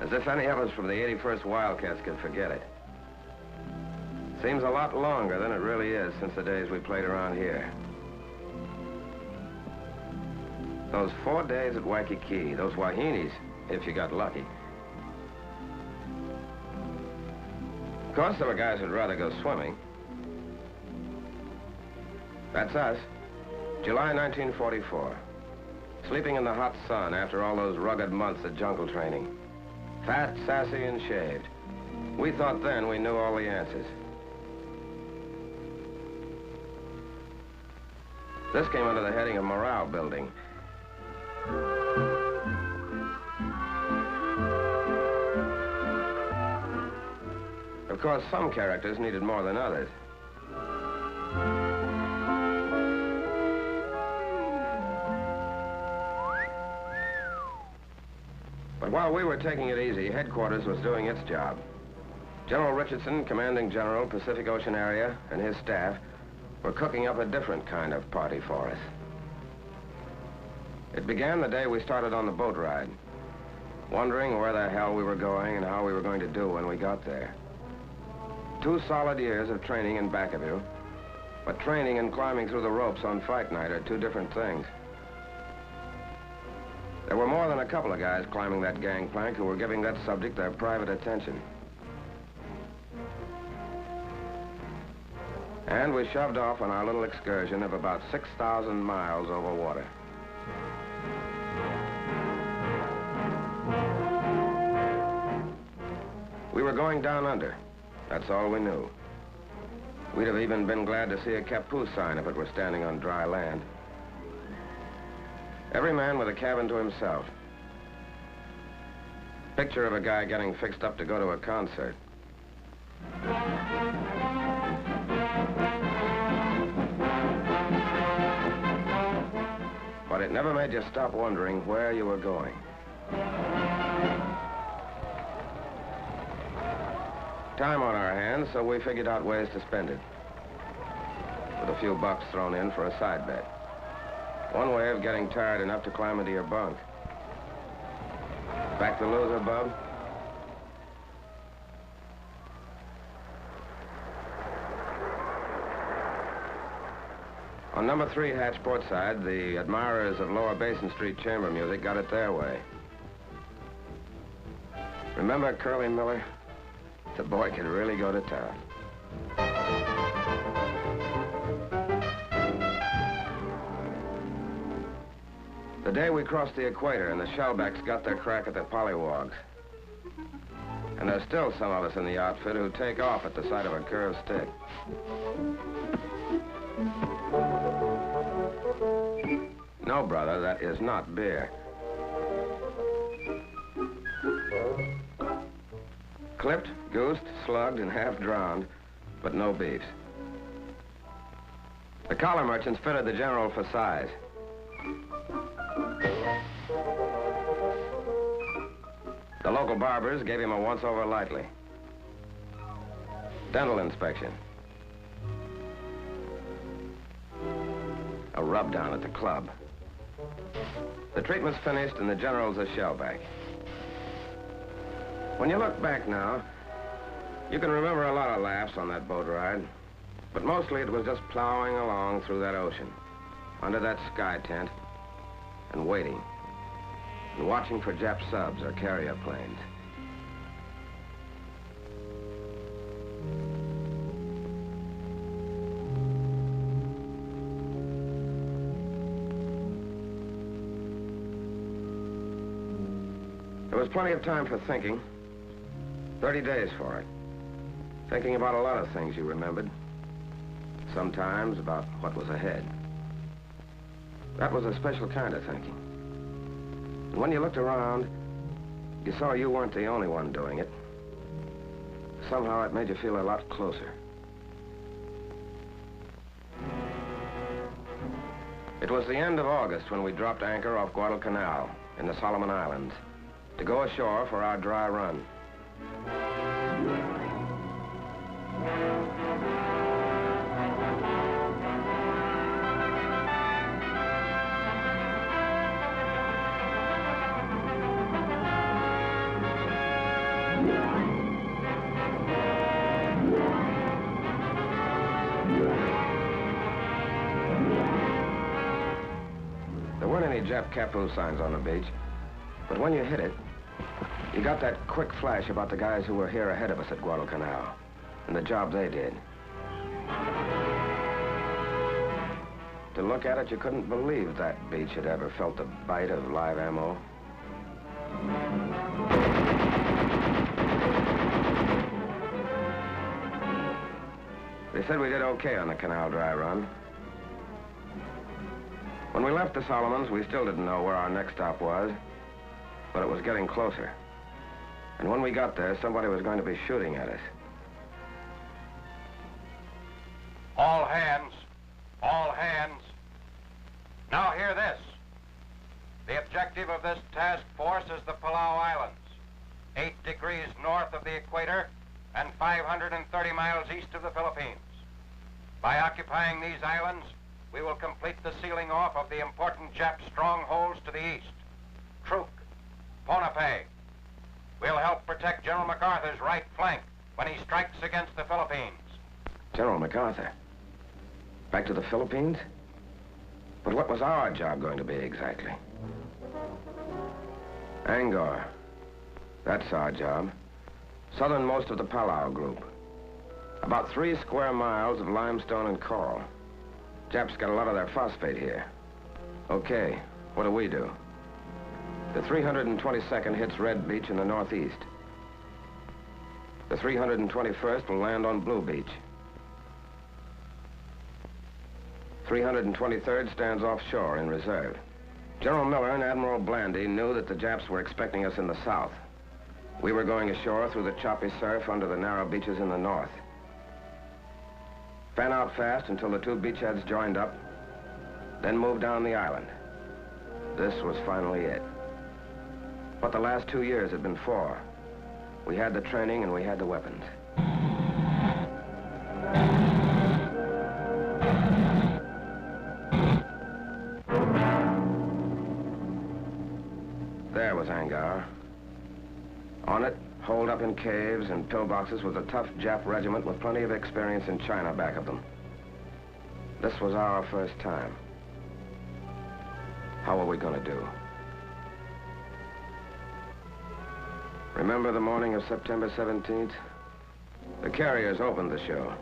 As if any of us from the 81st Wildcats could forget it. Seems a lot longer than it really is since the days we played around here. Those 4 days at Waikiki, those Wahinis, if you got lucky. Of course, there were guys who'd rather go swimming. That's us. July 1944. Sleeping in the hot sun after all those rugged months of jungle training. Fat, sassy, and shaved. We thought then we knew all the answers. This came under the heading of morale building. Of course, some characters needed more than others. But while we were taking it easy, headquarters was doing its job. General Richardson, commanding general, Pacific Ocean area, and his staff were cooking up a different kind of party for us. It began the day we started on the boat ride, wondering where the hell we were going and how we were going to do when we got there. 2 solid years of training in back of you, but training and climbing through the ropes on fight night are 2 different things. There were more than a couple of guys climbing that gangplank who were giving that subject their private attention. And we shoved off on our little excursion of about 6,000 miles over water. We were going down under. That's all we knew. We'd have even been glad to see a Kapu sign if it were standing on dry land. Every man with a cabin to himself. Picture of a guy getting fixed up to go to a concert. But it never made you stop wondering where you were going. Time on our hands, so we figured out ways to spend it. With a few bucks thrown in for a side bet. One way of getting tired enough to climb into your bunk. Back the loser, bub? On number 3 hatch port side, the admirers of Lower Basin Street chamber music got it their way. Remember Curly Miller? The boy could really go to town. The day we crossed the equator and the shellbacks got their crack at the pollywogs. And there's still some of us in the outfit who take off at the sight of a curved stick. No, brother, that is not beer. Clipped, goosed, slugged, and half drowned, but no beefs. The collar merchants fitted the general for size. The local barbers gave him a once-over lightly. Dental inspection. A rub-down at the club. The treatment's finished and the general's a shellback. When you look back now, you can remember a lot of laughs on that boat ride, but mostly it was just plowing along through that ocean, under that sky tent, and waiting, and watching for Jap subs or carrier planes. There was plenty of time for thinking. 30 days for it. Thinking about a lot of things you remembered. Sometimes about what was ahead. That was a special kind of thinking. And when you looked around, you saw you weren't the only one doing it. Somehow it made you feel a lot closer. It was the end of August when we dropped anchor off Guadalcanal in the Solomon Islands to go ashore for our dry run. Jap Capu signs on the beach. But when you hit it, you got that quick flash about the guys who were here ahead of us at Guadalcanal and the job they did. To look at it, you couldn't believe that beach had ever felt the bite of live ammo. They said we did okay on the Canal Dry run. When we left the Solomons, we still didn't know where our next stop was, but it was getting closer. And when we got there, somebody was going to be shooting at us. All hands. All hands. Now hear this. The objective of this task force is the Palau Islands, 8 degrees north of the equator and 530 miles east of the Philippines. By occupying these islands, we will complete the sealing off of the important Jap strongholds to the east. Truk, Ponape. We'll help protect General MacArthur's right flank when he strikes against the Philippines. General MacArthur? Back to the Philippines? But what was our job going to be exactly? Angaur. That's our job. Southernmost of the Palau group. About 3 square miles of limestone and coral. Japs got a lot of their phosphate here. Okay, what do we do? The 322nd hits Red Beach in the northeast. The 321st will land on Blue Beach. 323rd stands offshore in reserve. General Miller and Admiral Blandy knew that the Japs were expecting us in the south. We were going ashore through the choppy surf under the narrow beaches in the north. Fan out fast until the 2 beachheads joined up, then move down the island. This was finally it. What the last 2 years had been for. We had the training and we had the weapons. There was Angaur. On it, holed up in caves and pillboxes, was a tough Jap regiment with plenty of experience in China back of them. This was our first time. How were we going to do? Remember the morning of September 17th? The carriers opened the show.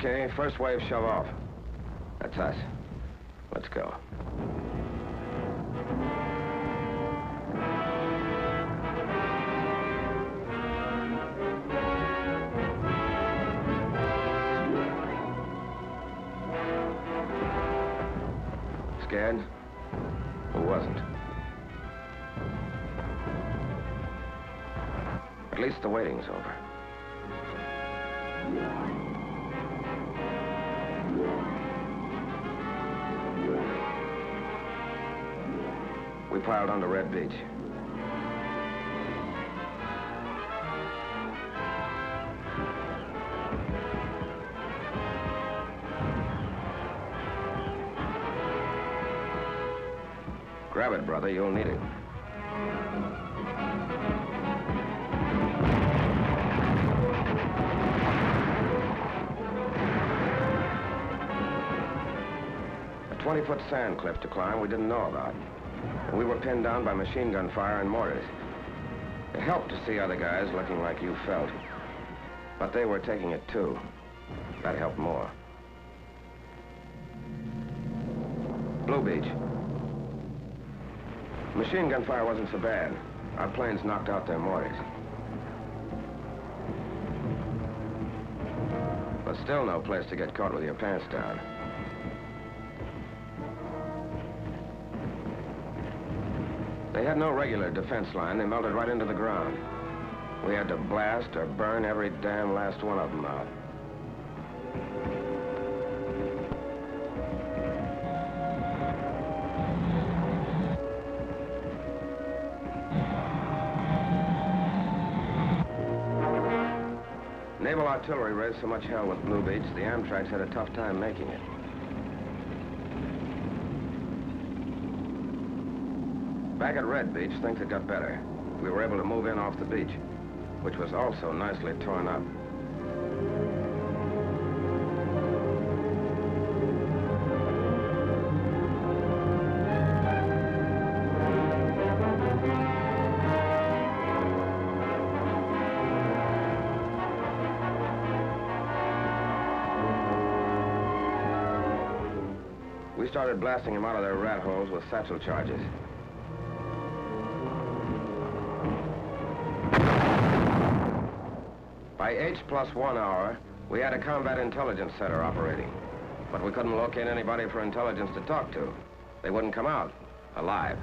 Okay, first wave shove off. That's us. Let's go. Scared? Who wasn't? At least the waiting's over. We piled onto Red Beach. Grab it, brother. You'll need it. A 20-foot sand cliff to climb we didn't know about. And we were pinned down by machine gun fire and mortars. It helped to see other guys looking like you felt. But they were taking it too. That helped more. Blue Beach. Machine gun fire wasn't so bad. Our planes knocked out their mortars. But still no place to get caught with your pants down. They had no regular defense line. They melted right into the ground. We had to blast or burn every damn last one of them out. Naval artillery raised so much hell with Blue Beach, the Amtraks had a tough time making it. Back at Red Beach, things had got better. We were able to move in off the beach, which was also nicely torn up. We started blasting them out of their rat holes with satchel charges. By H+1 hour, we had a combat intelligence center operating. But we couldn't locate anybody for intelligence to talk to. They wouldn't come out alive.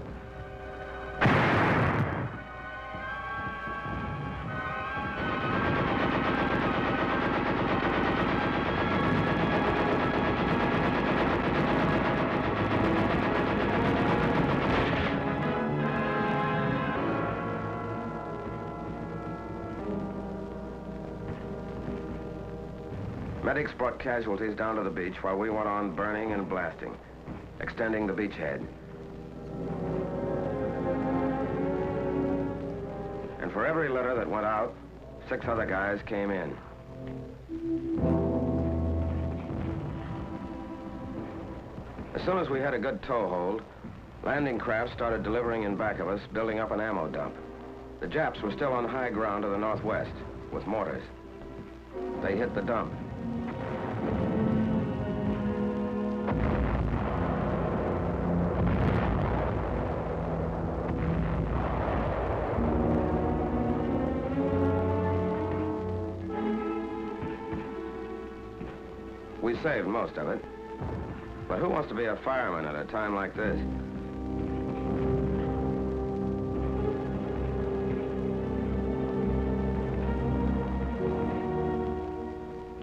Medics brought casualties down to the beach while we went on burning and blasting, extending the beachhead. And for every letter that went out, 6 other guys came in. As soon as we had a good toehold, landing craft started delivering in back of us, building up an ammo dump. The Japs were still on high ground to the northwest, with mortars. They hit the dump. We saved most of it. But who wants to be a fireman at a time like this?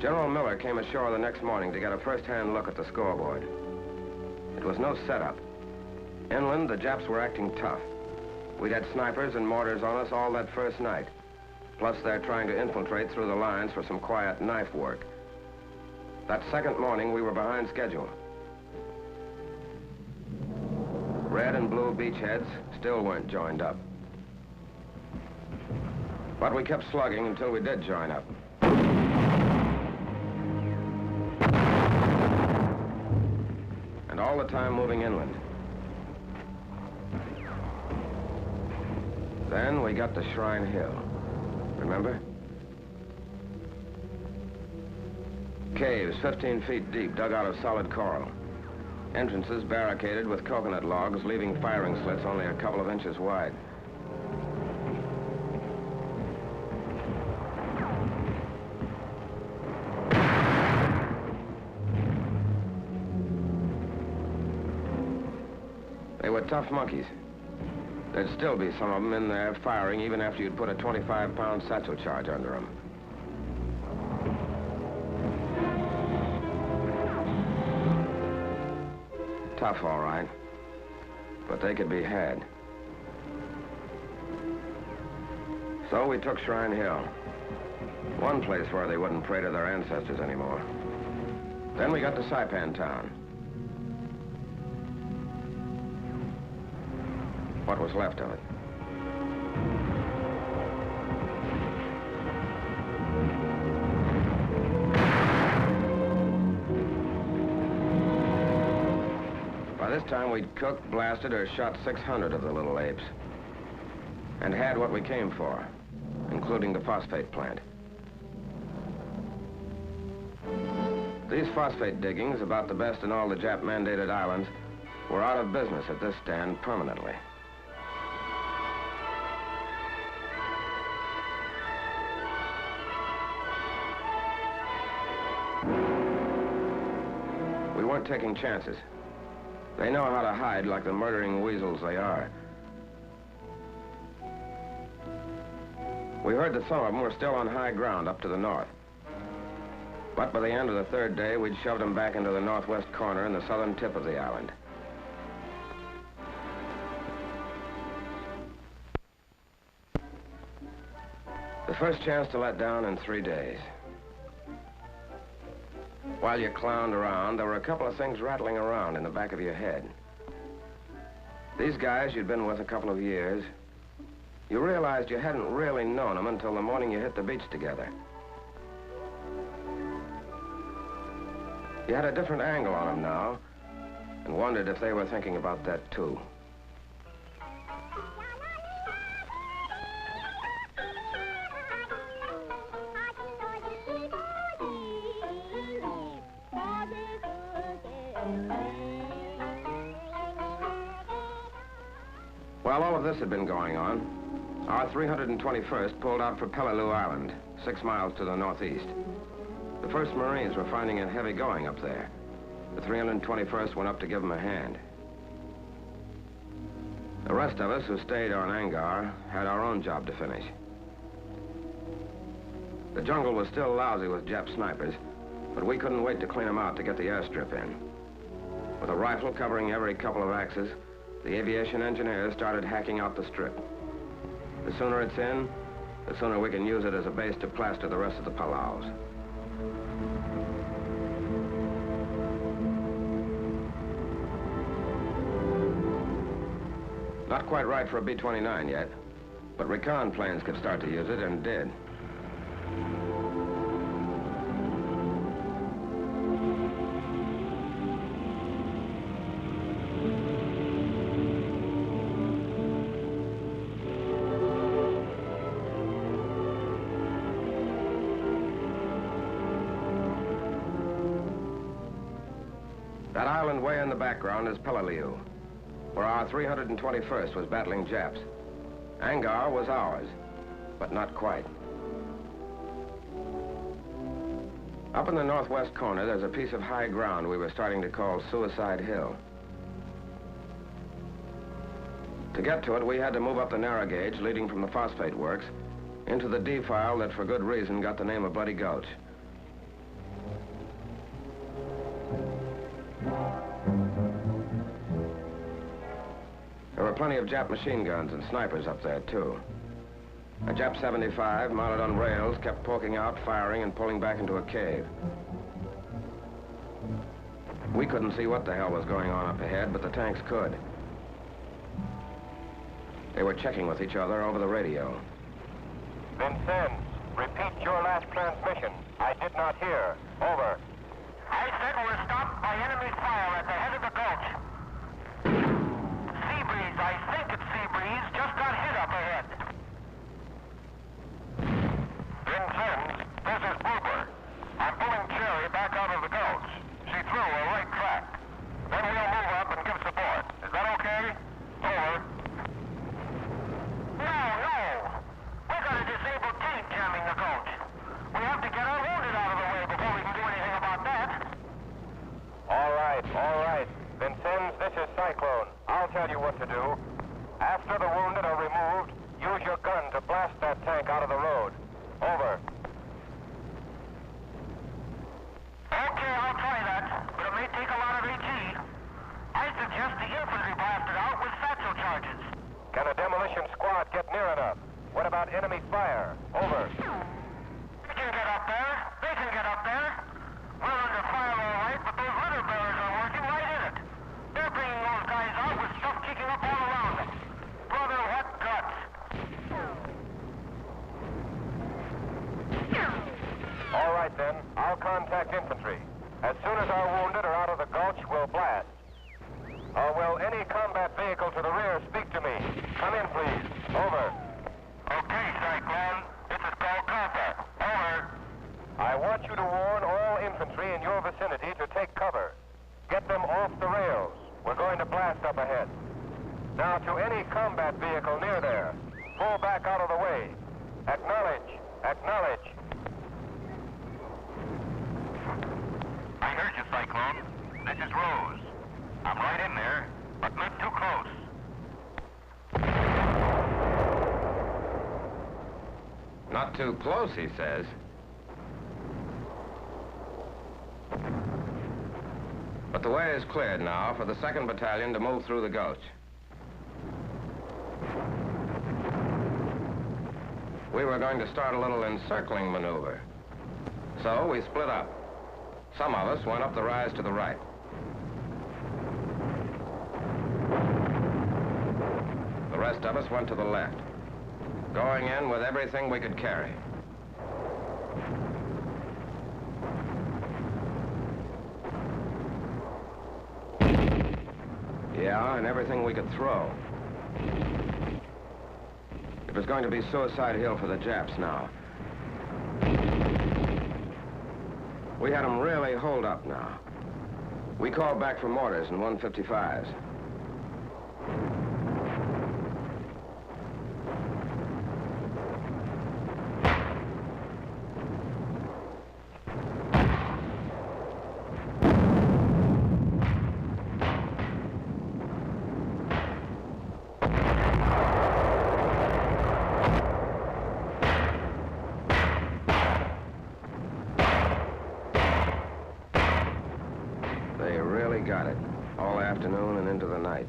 General Miller came ashore the next morning to get a first-hand look at the scoreboard. It was no setup. Inland, the Japs were acting tough. We'd had snipers and mortars on us all that first night. Plus, they're trying to infiltrate through the lines for some quiet knife work. That second morning, we were behind schedule. Red and blue beachheads still weren't joined up. But we kept slugging until we did join up. And all the time moving inland. Then we got to Shrine Hill. Remember? Caves 15 feet deep, dug out of solid coral. Entrances barricaded with coconut logs, leaving firing slits only a couple of inches wide. They were tough monkeys. There'd still be some of them in there firing even after you'd put a 25-pound satchel charge under them. Tough, all right, but they could be had. So we took Shrine Hill, one place where they wouldn't pray to their ancestors anymore. Then we got to Saipan Town. What was left of it. By this time, we'd cooked, blasted, or shot 600 of the little apes. And had what we came for, including the phosphate plant. These phosphate diggings, about the best in all the Jap-mandated islands, were out of business at this stand permanently. We weren't taking chances. They know how to hide like the murdering weasels they are. We heard that some of them were still on high ground up to the north. But by the end of the third day, we'd shoved them back into the northwest corner in the southern tip of the island. The first chance to let down in 3 days. While you clowned around, there were a couple of things rattling around in the back of your head. These guys you'd been with a couple of years, you realized you hadn't really known them until the morning you hit the beach together. You had a different angle on them now, and wondered if they were thinking about that too. While all of this had been going on, our 321st pulled out for Palau Island, 6 miles to the northeast. The 1st Marines were finding it heavy going up there. The 321st went up to give them a hand. The rest of us who stayed on Angaur had our own job to finish. The jungle was still lousy with Jap snipers, but we couldn't wait to clean them out to get the airstrip in. With a rifle covering every couple of axes, the aviation engineers started hacking out the strip. The sooner it's in, the sooner we can use it as a base to plaster the rest of the Palaus. Not quite right for a B-29 yet, but recon planes could start to use it, and did. That island way in the background is Palau, where our 321st was battling Japs. Angaur was ours, but not quite. Up in the northwest corner, there's a piece of high ground we were starting to call Suicide Hill. To get to it, we had to move up the narrow gauge leading from the phosphate works into the defile that, for good reason, got the name of Bloody Gulch. There were plenty of Jap machine guns and snipers up there, too. A Jap 75, mounted on rails, kept poking out, firing, and pulling back into a cave. We couldn't see what the hell was going on up ahead, but the tanks could. They were checking with each other over the radio. Vincennes, repeat your last transmission. I did not hear. Over. I said we're stopped by enemy fire at the head of the gulch. Sea breeze, I think it's sea breeze, just got hit up ahead. Vincennes, this is Boober. I'm pulling Cherry back to do. After the wounded are removed, use your gun to blast that tank out of the road. Over. Okay, I'll try that, but it may take a lot of AT. I suggest the infantry blast it out with satchel charges. Can a demolition squad get near enough? What about enemy fire? Over. They can get up there. They can get up there. We're under fire all right, but those litter bearers are working right in it. They're bringing those guys out with stuff kicking up all around them. Brother, what guts. All right, then. I'll contact infantry. As soon as our wounded are out of the gulch, we'll blast. Will any combat vehicle to the rear speak to me? Come in, please. Over. Okay, Cyclone. This is called combat. Over. I want you to warn all infantry in your vicinity to take cover. Get them off the rails. We're going to blast up ahead. Now, to any combat vehicle near there, pull back out of the way. Acknowledge. Acknowledge. I heard you, Cyclone. This is Rose. I'm right in there, but not too close. Not too close, he says. But the way is cleared now for the 2nd Battalion to move through the gulch. We were going to start a little encircling maneuver. So we split up. Some of us went up the rise to the right. The rest of us went to the left, going in with everything we could carry. Yeah, and everything we could throw. It was going to be Suicide Hill for the Japs now. We had them really holed up now. We called back for mortars and 155s. They really got it, all afternoon and into the night.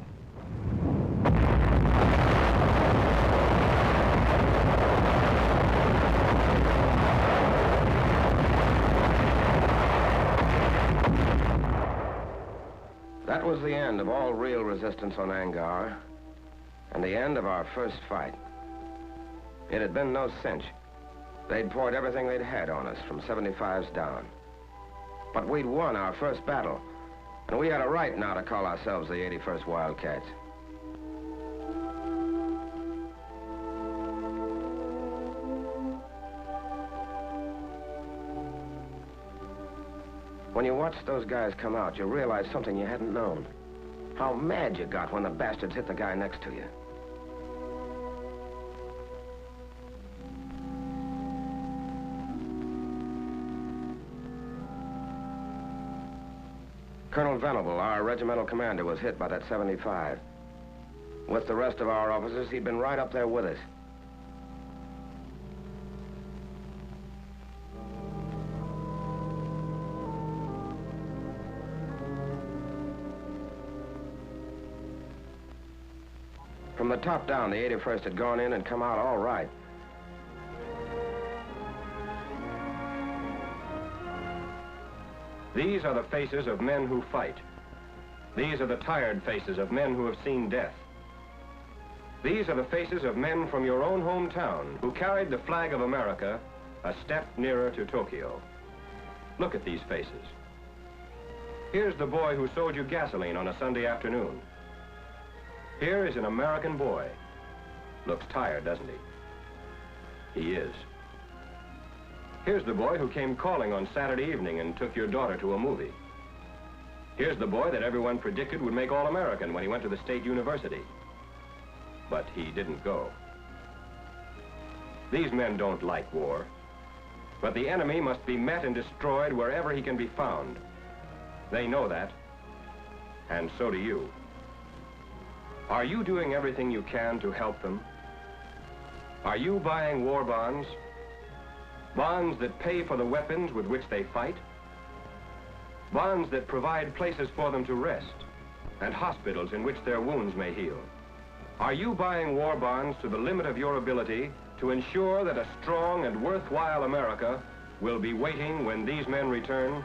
That was the end of all real resistance on Angaur, and the end of our first fight. It had been no cinch. They'd poured everything they'd had on us, from 75s down. But we'd won our first battle, and we had a right now to call ourselves the 81st Wildcats. When you watched those guys come out, you realized something you hadn't known. How mad you got when the bastards hit the guy next to you. Colonel Venable, our regimental commander, was hit by that 75. With the rest of our officers, he'd been right up there with us. From the top down, the 81st had gone in and come out all right. These are the faces of men who fight. These are the tired faces of men who have seen death. These are the faces of men from your own hometown who carried the flag of America a step nearer to Tokyo. Look at these faces. Here's the boy who sold you gasoline on a Sunday afternoon. Here is an American boy. Looks tired, doesn't he? He is. Here's the boy who came calling on Saturday evening and took your daughter to a movie. Here's the boy that everyone predicted would make All-American when he went to the State University. But he didn't go. These men don't like war. But the enemy must be met and destroyed wherever he can be found. They know that. And so do you. Are you doing everything you can to help them? Are you buying war bonds? Bonds that pay for the weapons with which they fight? Bonds that provide places for them to rest and hospitals in which their wounds may heal? Are you buying war bonds to the limit of your ability to ensure that a strong and worthwhile America will be waiting when these men return?